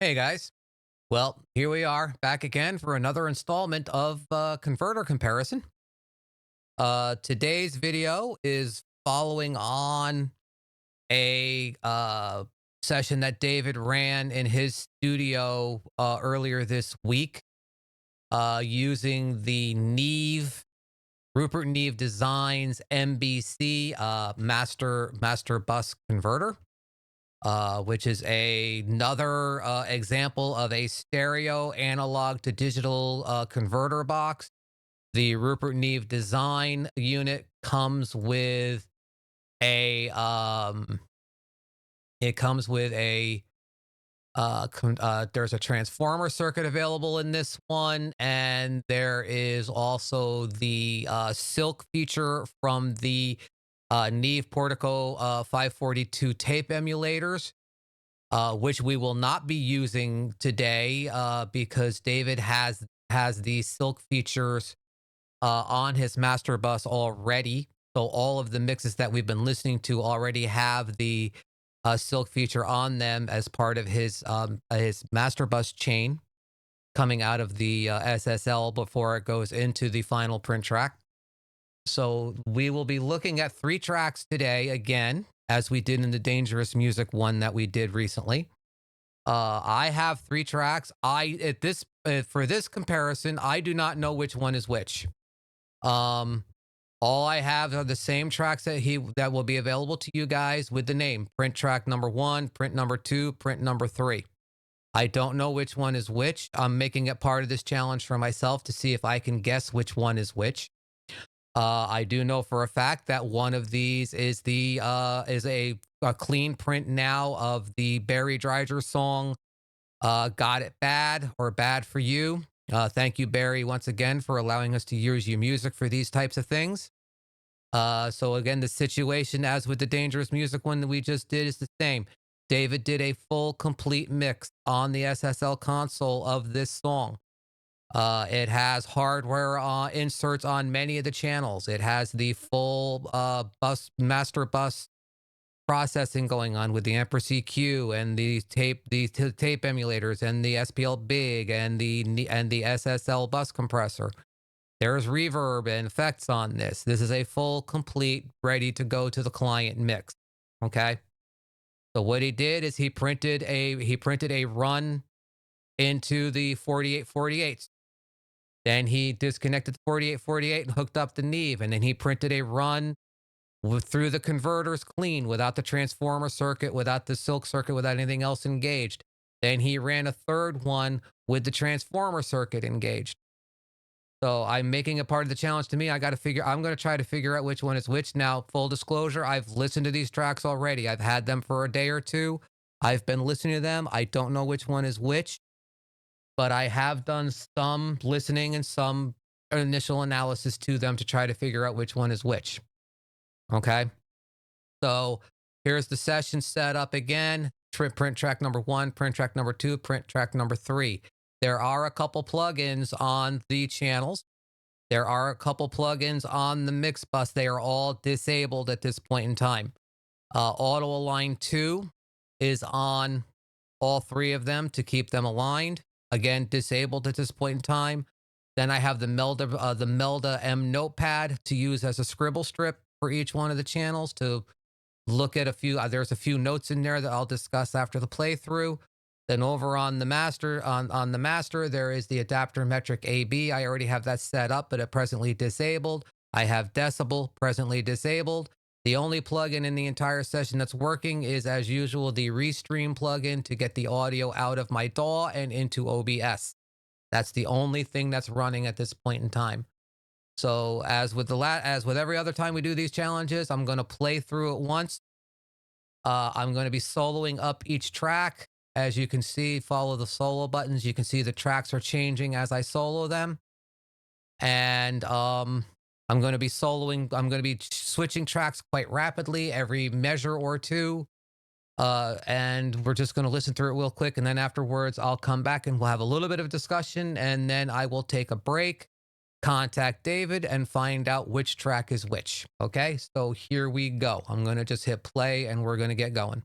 Hey guys. Well, here we are back again for another installment of converter comparison. Today's video is following on a session that David ran in his studio earlier this week using the Rupert Neve Designs MBC master bus converter. Which is another example of a stereo analog to digital converter box. The Rupert Neve design unit comes with a it comes with a there's a transformer circuit available in this one, and there is also the silk feature from the Neve Portico 542 tape emulators, which we will not be using today because David has these silk features on his master bus already. So all of the mixes that we've been listening to already have the silk feature on them as part of his master bus chain coming out of the SSL before it goes into the final print track. So we will be looking at 3 tracks today again, as we did in the Dangerous Music one that we did recently. I have 3 tracks. For this comparison, I do not know which one is which. Um, all I have are the same tracks that will be available to you guys with the name print track number 1, print number 2, print number 3. I don't know which one is which. I'm making it part of this challenge for myself to see if I can guess which one is which. I do know for a fact that one of these is a clean print now of the Barry Dridger song "Got It Bad" or "Bad for You." Thank you, Barry, once again for allowing us to use your music for these types of things. So again, the situation as with the Dangerous Music one that we just did is the same. David did a full, complete mix on the SSL console of this song. It has hardware inserts on many of the channels. It has the full master bus processing going on with the Empress EQ and the tape emulators and the SPL Big and the SSL bus compressor. There's reverb and effects on this. This is a full, complete, ready to go to the client mix. Okay. So what he did is he printed a run into the 4848. Then he disconnected the 4848 and hooked up the Neve. And then he printed a run through the converters clean without the transformer circuit, without the silk circuit, without anything else engaged. Then he ran a third one with the transformer circuit engaged. So I'm making it part of the challenge to me. I'm going to try to figure out which one is which. Now, full disclosure, I've listened to these tracks already. I've had them for a day or two. I've been listening to them. I don't know which one is which, but I have done some listening and some initial analysis to them to try to figure out which one is which. Okay. So here's the session set up again. Print track number 1, print track number 2, print track number 3. There are a couple plugins on the channels. There are a couple plugins on the mix bus. They are all disabled at this point in time. Auto Align 2 is on all 3 of them to keep them aligned. Again, disabled at this point in time. Then I have the Melda M notepad to use as a scribble strip for each one of the channels to look at a few. There's a few notes in there that I'll discuss after the playthrough. Then over on the master, on the master, there is the adapter metric AB. I already have that set up, but it presently disabled. I have decibel presently disabled. The only plugin in the entire session that's working is, as usual, the Restream plugin to get the audio out of my DAW and into OBS. That's the only thing that's running at this point in time. So as with every other time we do these challenges, I'm going to play through it once. I'm going to be soloing up each track. As you can see, follow the solo buttons. You can see the tracks are changing as I solo them. And I'm going to be switching tracks quite rapidly every measure or two. And we're just going to listen through it real quick. And then afterwards, I'll come back and we'll have a little bit of discussion. And then I will take a break, contact David, and find out which track is which. Okay, so here we go. I'm going to just hit play and we're going to get going.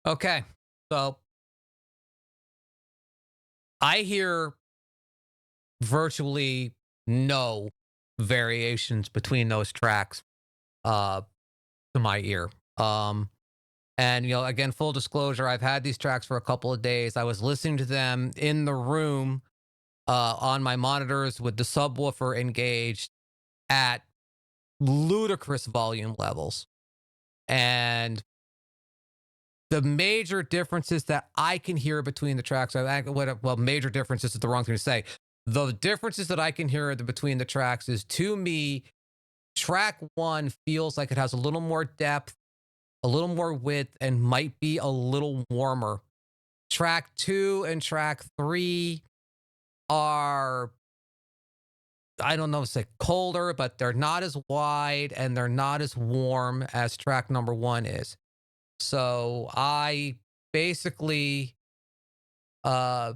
Okay. So I hear virtually no variations between those tracks uh to my ear. Um and again, full disclosure, I've had these tracks for a couple of days. I was listening to them in the room on my monitors with the subwoofer engaged at ludicrous volume levels. And the major differences that I can hear between the tracks, well, major differences is the wrong thing to say. The differences that I can hear between the tracks is, to me, track one feels like it has a little more depth, a little more width, and might be a little warmer. Track two and track three are, I don't know if it's like colder, but they're not as wide and they're not as warm as track number one is. So I basically uh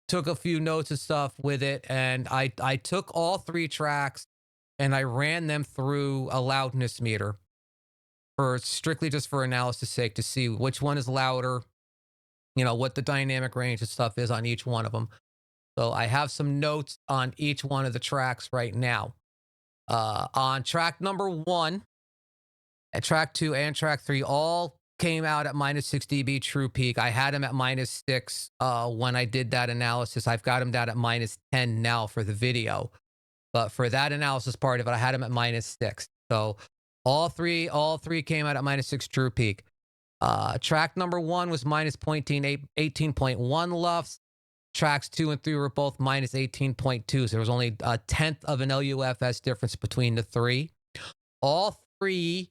took a few notes and stuff with it, and I took all three tracks and I ran them through a loudness meter for strictly just for analysis sake to see which one is louder, what the dynamic range and stuff is on each one of them. So I have some notes on each one of the tracks right now. On track number one, and track two and track three all came out at minus 6 dB true peak. I had them at minus 6 when I did that analysis. I've got them down at minus 10 now for the video. But for that analysis part of it, I had them at minus 6. So all three came out at minus 6 true peak. Track number one was minus 18.1 lufs. Tracks two and three were both minus 18.2. So there was only a tenth of an LUFS difference between the three. All three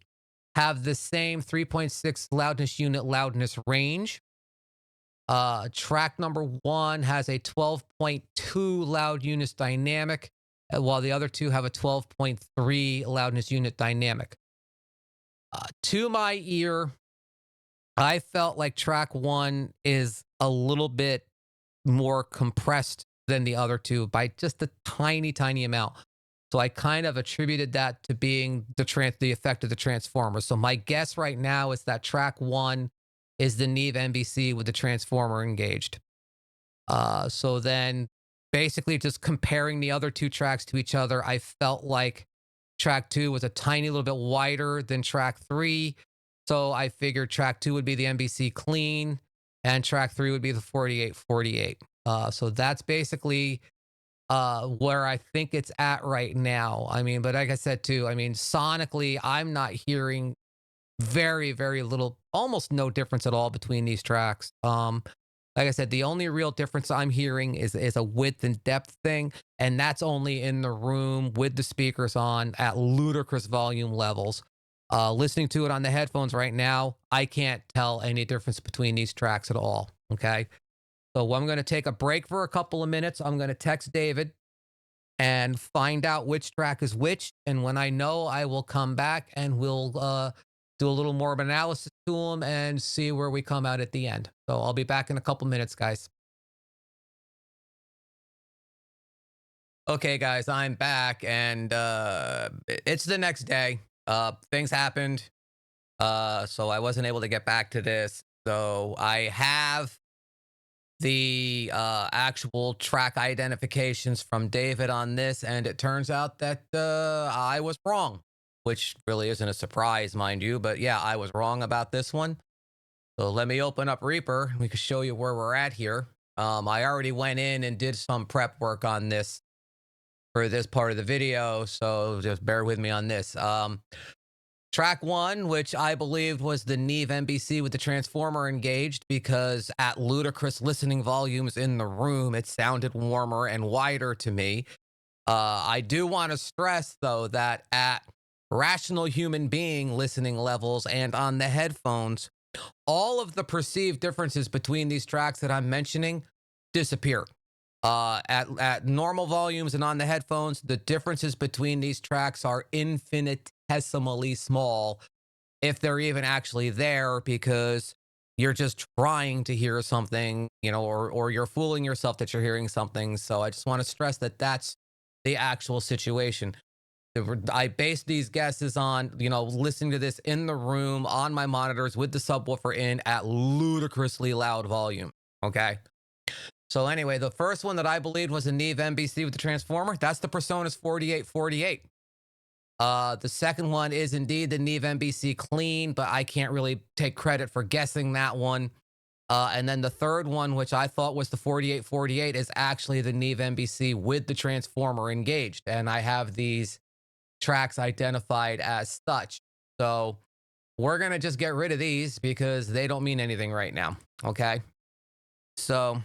have the same 3.6 loudness unit loudness range. Track number one has a 12.2 loud units dynamic, while the other two have a 12.3 loudness unit dynamic. To my ear, I felt like track one is a little bit more compressed than the other two by just a tiny, tiny amount. So I kind of attributed that to being the effect of the transformer. So my guess right now is that track one is the Neve MBC with the transformer engaged. So then basically just comparing the other two tracks to each other, I felt like track two was a tiny little bit wider than track three. So I figured track two would be the MBC clean and track three would be the 4848. So that's basically where I think it's at right now. I mean, but like I said too, I mean, sonically, I'm not hearing very, very little, almost no difference at all between these tracks. Like I said, the only real difference I'm hearing is a width and depth thing, and that's only in the room with the speakers on at ludicrous volume levels. Listening to it on the headphones right now, I can't tell any difference between these tracks at all. Okay. So I'm going to take a break for a couple of minutes. I'm going to text David and find out which track is which. And when I know, I will come back and we'll do a little more of an analysis to them and see where we come out at the end. So I'll be back in a couple minutes, guys. Okay, guys, I'm back, and it's the next day. Things happened, so I wasn't able to get back to this. So I have the actual track identifications from David on this, and it turns out that I was wrong, which really isn't a surprise, mind you. But yeah, I was wrong about this one. So let me open up Reaper. We can show you where we're at here. I already went in and did some prep work on this for this part of the video, so just bear with me on this. Track one, which I believed was the Neve MBC with the transformer engaged, because at ludicrous listening volumes in the room, it sounded warmer and wider to me. I do want to stress, though, that at rational human being listening levels and on the headphones, all of the perceived differences between these tracks that I'm mentioning disappear. At normal volumes and on the headphones, the differences between these tracks are infinitesimally small, if they're even actually there, because you're just trying to hear something, or you're fooling yourself that you're hearing something. So I just want to stress that that's the actual situation. I based these guesses on, listening to this in the room on my monitors with the subwoofer in at ludicrously loud volume. Okay. So anyway, the first one that I believed was a Neve MBC with the transformer. That's the Presonus 4848. The second one is indeed the Neve MBC clean, but I can't really take credit for guessing that one. And then the third one, which I thought was the 4848, is actually the Neve MBC with the transformer engaged. And I have these tracks identified as such. So we're going to just get rid of these because they don't mean anything right now. Okay. So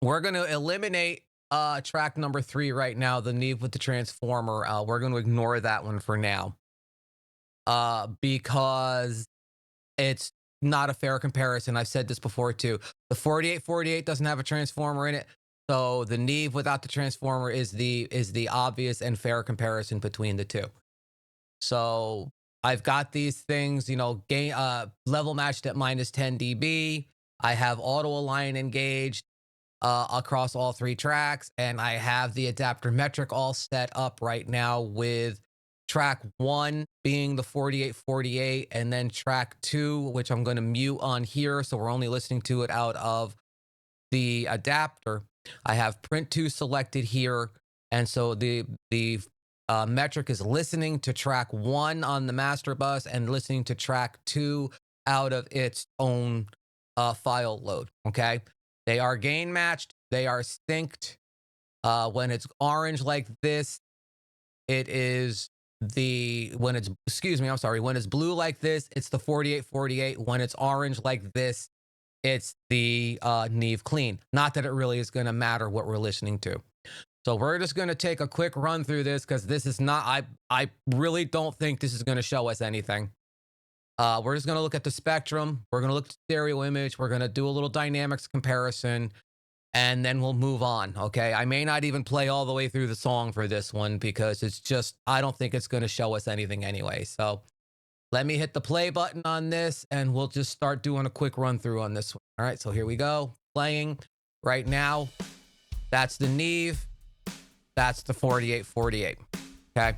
we're going to eliminate track number 3 right now, the Neve with the transformer. We're going to ignore that one for now because it's not a fair comparison. I've said this before too. The 4848 doesn't have a transformer in it. So the Neve without the transformer is the obvious and fair comparison between the two. So I've got these things, gain level matched at -10 dB. I have auto align engaged across all 3 tracks, and I have the adapter metric all set up right now with track 1 being the 4848, and then track 2, which I'm going to mute on here, so we're only listening to it out of the adapter. I have print 2 selected here, and so the metric is listening to track 1 on the master bus and listening to track 2 out of its own file load. Okay, they are gain matched, they are synced. When it's orange like this, it is when it's blue like this, it's the 4848. When it's orange like this, it's the Neve clean. Not that it really is going to matter what we're listening to. So we're just going to take a quick run through this because this is not, I really don't think this is going to show us anything. We're just going to look at the spectrum. We're going to look at the stereo image. We're going to do a little dynamics comparison, and then we'll move on. Okay. I may not even play all the way through the song for this one because it's just, I don't think it's going to show us anything anyway. So let me hit the play button on this and we'll just start doing a quick run through on this one. All right. So here we go. Playing right now. That's the Neve. That's the 4848. Okay.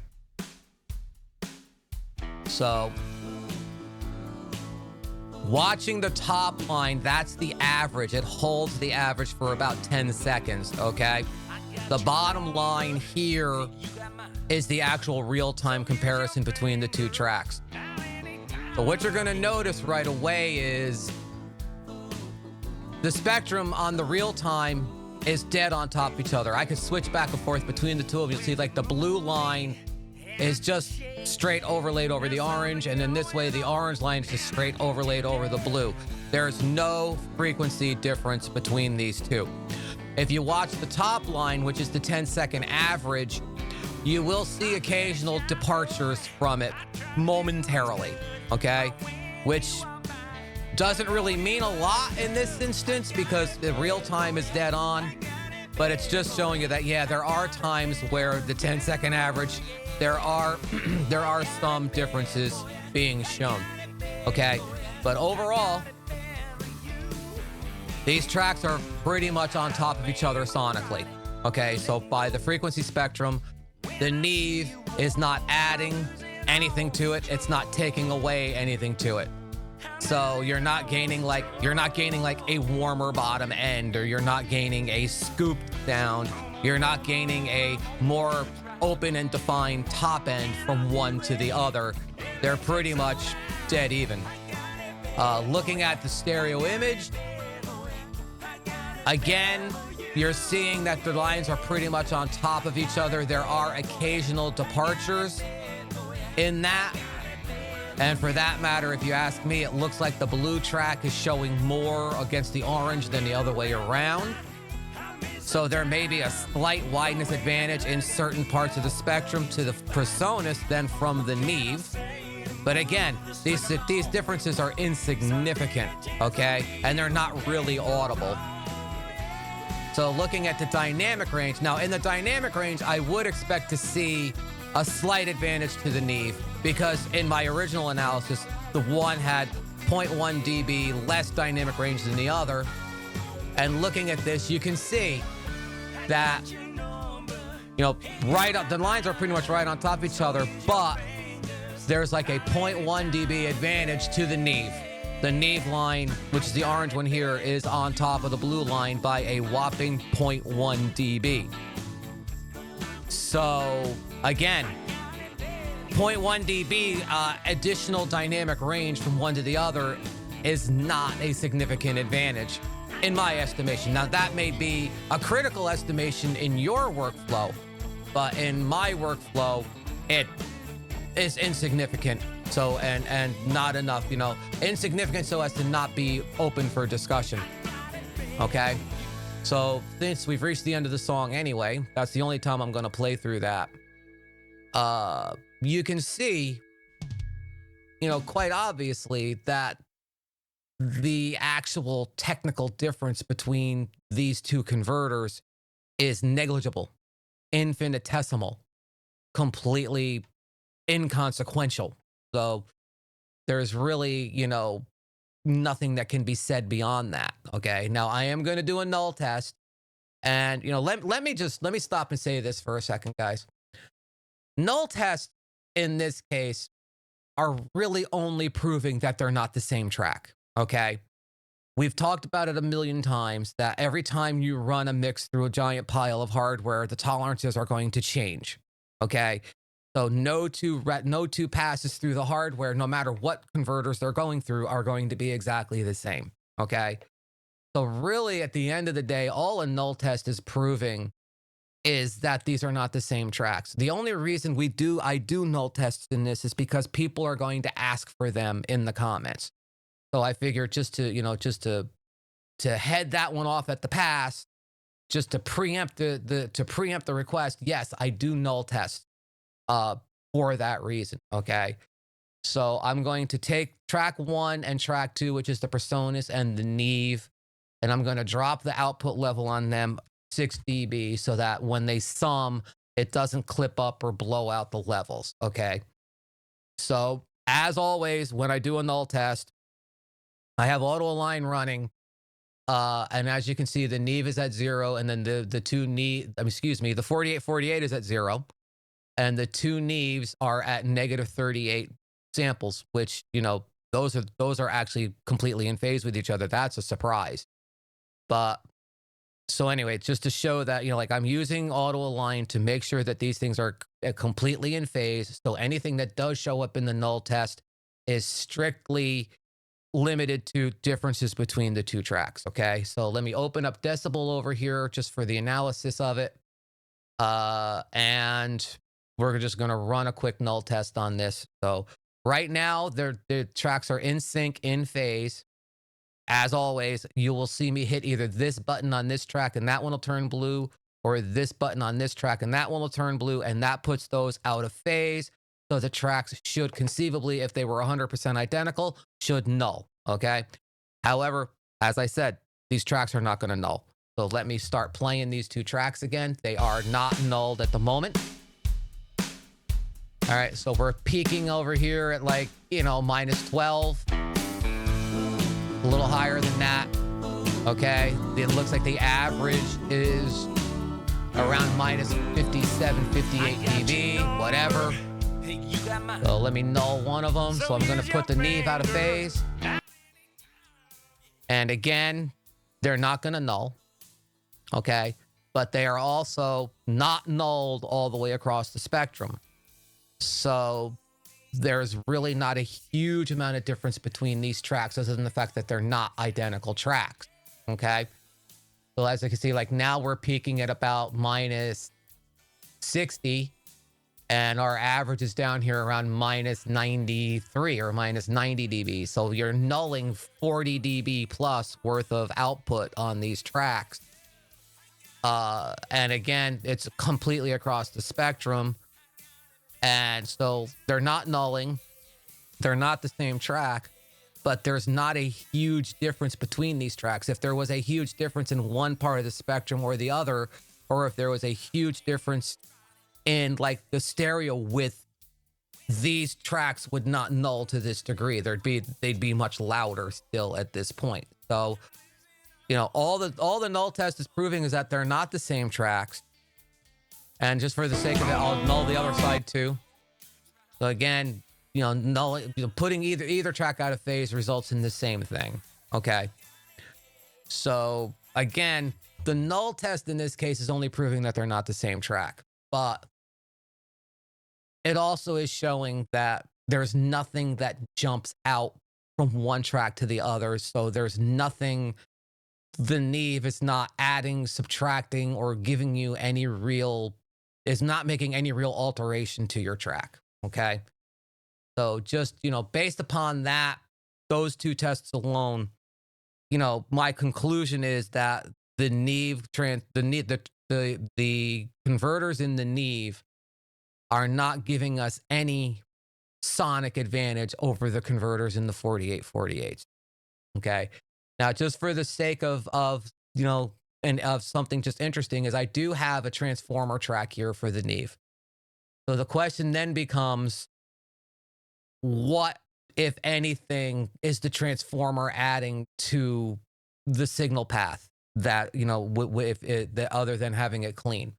So watching the top line, that's the average. It holds the average for about 10 seconds, okay? The bottom line here is the actual real-time comparison between the 2 tracks. So what you're gonna notice right away is the spectrum on the real-time is dead on top of each other. I could switch back and forth between the 2 of you. See, like the blue line is just straight overlaid over the orange, and then this way the orange line is just straight overlaid over the blue. There's no frequency difference between these 2. If you watch the top line, which is the 10-second average, you will see occasional departures from it momentarily, okay? Which doesn't really mean a lot in this instance because the real time is dead on, but it's just showing you that, yeah, there are times where the 10-second average, there are some differences being shown, okay? But overall, these tracks are pretty much on top of each other sonically, okay? So by the frequency spectrum, the Neve is not adding anything to it. It's not taking away anything to it. So you're not gaining like a warmer bottom end, or you're not gaining a scooped sound. You're not gaining a more open and defined top end from one to the other. They're pretty much dead even. Looking at the stereo image, again, you're seeing that the lines are pretty much on top of each other. There are occasional departures in that. And for that matter, if you ask me, it looks like the blue track is showing more against the orange than the other way around. So there may be a slight wideness advantage in certain parts of the spectrum to the Presonus than from the Neve. But again, these differences are insignificant, okay? And they're not really audible. So looking at the dynamic range, now in the dynamic range, I would expect to see a slight advantage to the Neve because in my original analysis, the one had 0.1 dB less dynamic range than the other. And looking at this, you can see that you know, right up, the lines are pretty much right on top of each other, but there's like a 0.1 dB advantage to the Neve. The Neve line, which is the orange one here, is on top of the blue line by a whopping 0.1 dB. So again, 0.1 dB additional dynamic range from one to the other is not a significant advantage in my estimation. Now that may be a critical estimation in your workflow, but in my workflow, it is insignificant. So, and not enough, you know, insignificant so as to not be open for discussion. Okay. So since we've reached the end of the song anyway, that's the only time I'm going to play through that. You can see, you know, quite obviously that the actual technical difference between these two converters is negligible, infinitesimal, completely inconsequential. So there's really, you know, nothing that can be said beyond that. Okay. Now I am going to do a null test, and, you know, let me stop and say this for a second, guys. Null tests in this case are really only proving that they're not the same track. Okay. We've talked about it a million times that every time you run a mix through a giant pile of hardware, the tolerances are going to change. Okay. So no two passes through the hardware, no matter what converters they're going through, are going to be exactly the same. Okay. So really, at the end of the day, all a null test is proving is that these are not the same tracks. The only reason I do null tests in this is because people are going to ask for them in the comments. So I figured just to head that one off at the pass, just to preempt the request. Yes, I do null test for that reason. Okay. So I'm going to take track 1 and track 2, which is the Presonus and the Neve, and I'm going to drop the output level on them 6 dB so that when they sum, it doesn't clip up or blow out the levels. Okay. So as always, when I do a null test, I have auto align running. And as you can see, the Neve is at 0, and then the 4848 is at 0. And the 2 Neves are at -38 samples, which, you know, those are actually completely in phase with each other. That's a surprise. But so anyway, just to show that, you know, like I'm using auto align to make sure that these things are completely in phase. So anything that does show up in the null test is strictly limited to differences between the two tracks. Okay. So let me open up Decibel over here just for the analysis of it. And we're just going to run a quick null test on this. So right now, the tracks are in sync, in phase. As always, you will see me hit either this button on this track and that one will turn blue, or this button on this track and that one will turn blue, and that puts those out of phase. So the tracks should conceivably, if they were 100% identical, should null. Okay. However, as I said, these tracks are not going to null. So let me start playing these two tracks again. They are not nulled at the moment. All right, so we're peaking over here at, like, you know, -12. A little higher than that. Okay, it looks like the average is around -57, 58 dB, whatever. So let me null one of them. So I'm going to put the Neve out of phase. And again, they're not going to null. Okay, but they are also not nulled all the way across the spectrum. So there's really not a huge amount of difference between these tracks, other than the fact that they're not identical tracks. Okay. So as you can see, like now we're peaking at about -60, and our average is down here around -93 or -90 dB. So you're nulling 40 dB plus worth of output on these tracks. And again, it's completely across the spectrum. And so they're not nulling. They're not the same track, but there's not a huge difference between these tracks. If there was a huge difference in one part of the spectrum or the other, or if there was a huge difference in like the stereo width, these tracks would not null to this degree. They'd be much louder still at this point. So, you know, all the null test is proving is that they're not the same tracks. And just for the sake of it, I'll null the other side too. So again, null, putting either track out of phase results in the same thing. Okay. So again, the null test in this case is only proving that they're not the same track, but it also is showing that there's nothing that jumps out from one track to the other. So there's nothing, the Neve is not adding, subtracting, or giving you any real, is not making any real alteration to your track. Okay. So just, based upon that, those two tests alone, my conclusion is that the Neve the converters in the Neve are not giving us any sonic advantage over the converters in the 4848. Okay. Now, just for the sake of and of something just interesting, is I do have a transformer track here for the Neve. So the question then becomes, what, if anything, is the transformer adding to the signal path that, other than having it clean?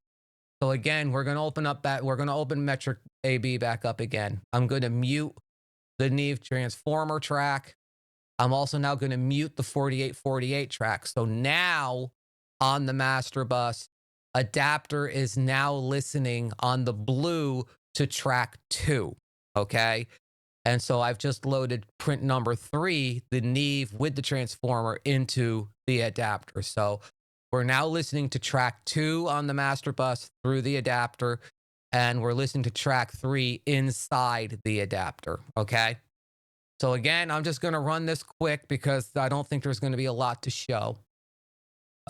So again, we're going to open metric AB back up again. I'm going to mute the Neve transformer track. I'm also now going to mute the 4848 track. So now on the master bus, adapter is now listening on the blue to track 2. Okay. And so I've just loaded print number 3, the Neve with the transformer, into the adapter. So we're now listening to track 2 on the master bus through the adapter, and we're listening to track 3 inside the adapter. Okay. So again, I'm just going to run this quick because I don't think there's going to be a lot to show.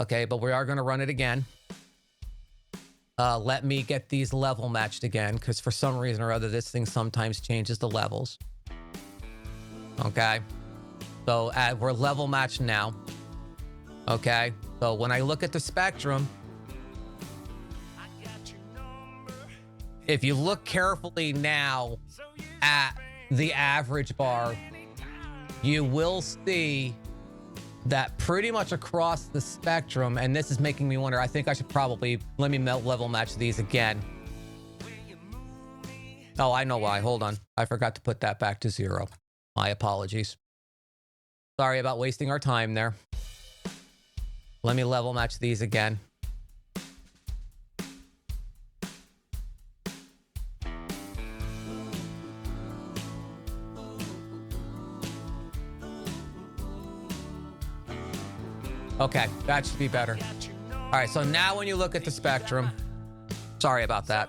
Okay, but we are going to run it again. Let me get these level matched again, because for some reason or other, this thing sometimes changes the levels. Okay, so we're level matched now. Okay, so when I look at the spectrum, if you look carefully now at the average bar, you will see that pretty much across the spectrum, and this is making me wonder, I think I should probably, let me level match these again. Oh, I know why. Hold on. I forgot to put that back to 0. My apologies. Sorry about wasting our time there. Let me level match these again. Okay, that should be better. All right, so now when you look at the spectrum, sorry about that.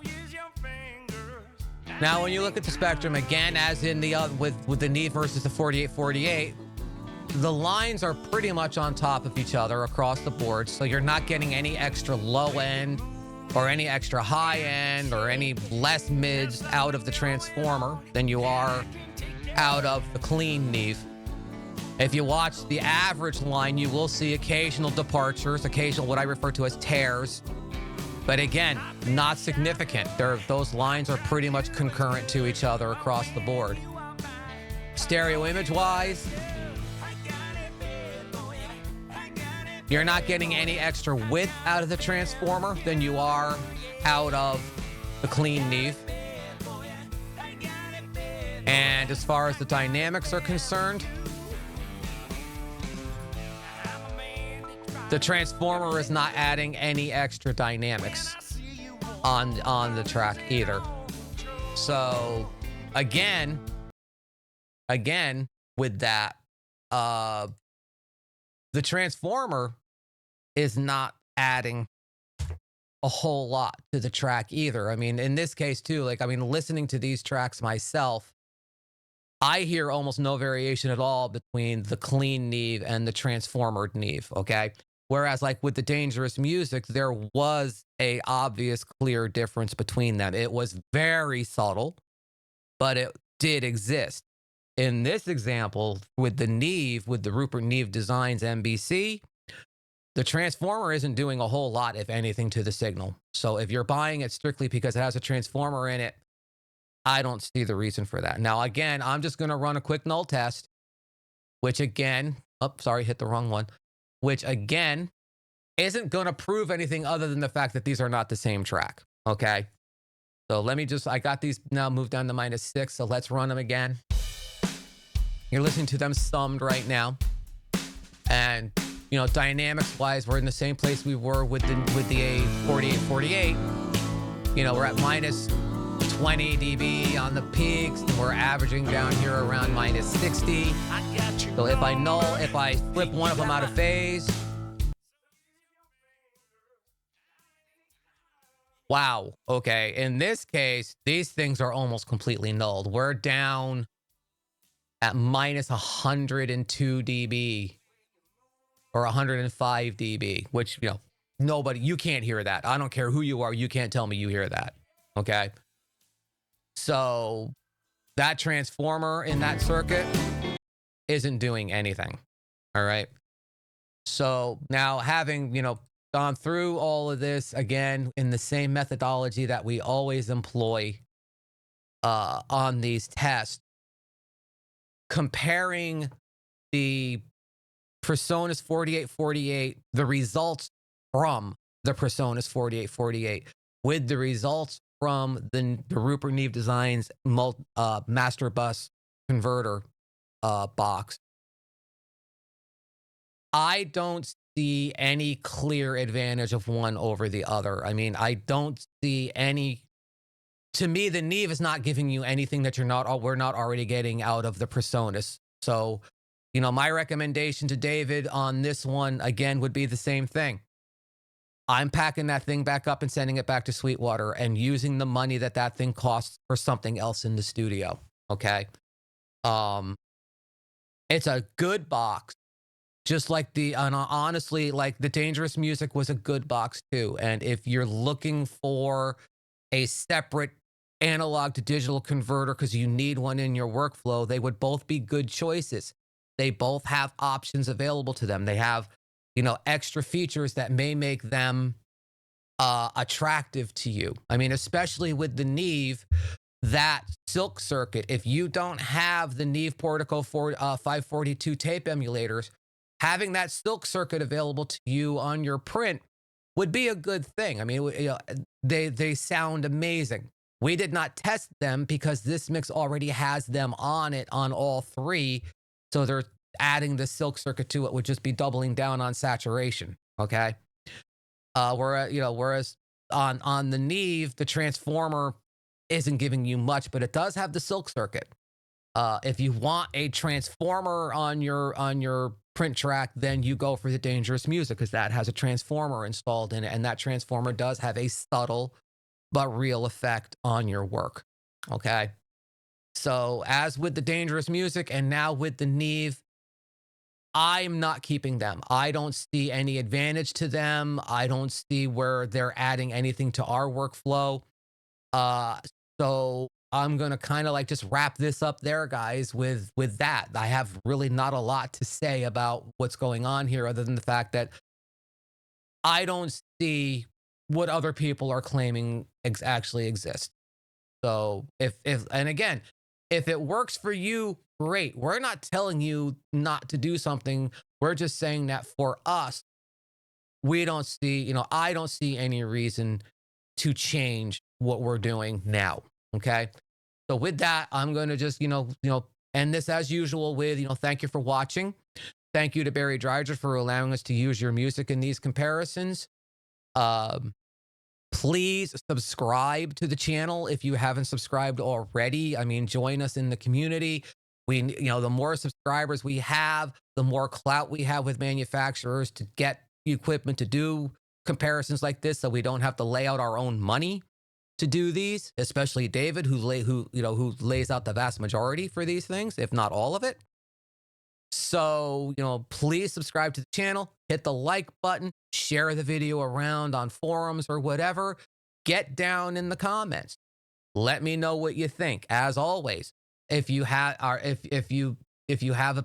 Now when you look at the spectrum, again, as in the with the Neve versus the 4848, the lines are pretty much on top of each other across the board, so you're not getting any extra low end or any extra high end or any less mids out of the transformer than you are out of the clean Neve. If you watch the average line, you will see occasional departures, occasional what I refer to as tears. But again, not significant. Those lines are pretty much concurrent to each other across the board. Stereo image-wise, you're not getting any extra width out of the transformer than you are out of the clean Neve. And as far as the dynamics are concerned, the transformer is not adding any extra dynamics on the track either. So again, with that, the transformer is not adding a whole lot to the track either. I mean, in this case too, listening to these tracks myself, I hear almost no variation at all between the clean Neve and the transformered Neve. Okay. Whereas with the dangerous music, there was a obvious clear difference between them. It was very subtle, but it did exist. In this example, with the Neve, with the Rupert Neve Designs MBC, the transformer isn't doing a whole lot, if anything, to the signal. So if you're buying it strictly because it has a transformer in it, I don't see the reason for that. Now, again, I'm just going to run a quick null test, which again, hit the wrong one. Which again, isn't going to prove anything other than the fact that these are not the same track. Okay. So let me just, I got these now moved down to -6. So let's run them again. You're listening to them summed right now. And, dynamics wise, we're in the same place we were with the A4848. We're at -20 dB on the peaks, and we're averaging down here around -60. So if I flip one of them out of phase, wow, okay. In this case, these things are almost completely nulled. We're down at -102 dB or 105 dB, which, nobody, you can't hear that. I don't care who you are. You can't tell me you hear that. Okay. So that transformer in that circuit isn't doing anything. All right. So now having, gone through all of this again in the same methodology that we always employ on these tests, comparing the Presonus 4848, the results from the Presonus 4848 with the results from the Rupert Neve Designs master bus converter box, I don't see any clear advantage of one over the other. I mean, I don't see any. To me, the Neve is not giving you anything that we're not already getting out of the Presonus. So, my recommendation to David on this one again would be the same thing. I'm packing that thing back up and sending it back to Sweetwater and using the money that thing costs for something else in the studio. Okay. It's a good box. Just like honestly, like the Dangerous Music was a good box too. And if you're looking for a separate analog to digital converter because you need one in your workflow, they would both be good choices. They both have options available to them. They have, extra features that may make them attractive to you. I mean, especially with the Neve, that silk circuit, if you don't have the Neve Portico 542 tape emulators, having that silk circuit available to you on your print would be a good thing. I mean, they sound amazing. We did not test them because this mix already has them on it on all three. So they're adding the silk circuit to it would just be doubling down on saturation. Okay. Whereas on the Neve, the transformer isn't giving you much, but it does have the silk circuit. If you want a transformer on your print track, then you go for the Dangerous Music because that has a transformer installed in it, and that transformer does have a subtle but real effect on your work. Okay. So as with the Dangerous Music and now with the Neve, I'm not keeping them. I don't see any advantage to them. I don't see where they're adding anything to our workflow. So I'm going to kind of like just wrap this up there, guys, with that. I have really not a lot to say about what's going on here other than the fact that I don't see what other people are claiming actually exists. So and again, if it works for you, great. We're not telling you not to do something. We're just saying that for us, we don't see, I don't see any reason to change what we're doing now. Okay. So with that, I'm going to just, end this as usual with, thank you for watching. Thank you to Barry Dridger for allowing us to use your music in these comparisons. Please subscribe to the channel if you haven't subscribed already. I mean, join us in the community. The more subscribers we have, the more clout we have with manufacturers to get equipment to do comparisons like this, so we don't have to lay out our own money to do these. Especially David, who lays out the vast majority for these things, if not all of it. So, please subscribe to the channel, hit the like button, share the video around on forums or whatever. Get down in the comments. Let me know what you think. As always, if you have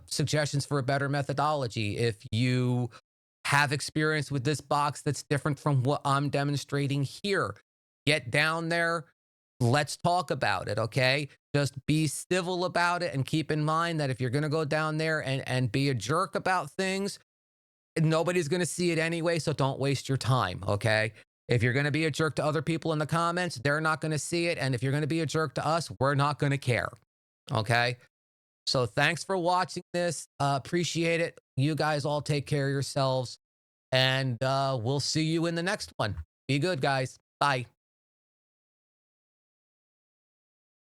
suggestions for a better methodology, if you have experience with this box that's different from what I'm demonstrating here, get down there. Let's talk about it, okay? Just be civil about it and keep in mind that if you're going to go down there and be a jerk about things, nobody's going to see it anyway, so don't waste your time, okay? If you're going to be a jerk to other people in the comments, they're not going to see it. And if you're going to be a jerk to us, we're not going to care. Okay. So thanks for watching this. Appreciate it. You guys all take care of yourselves. And we'll see you in the next one. Be good, guys. Bye.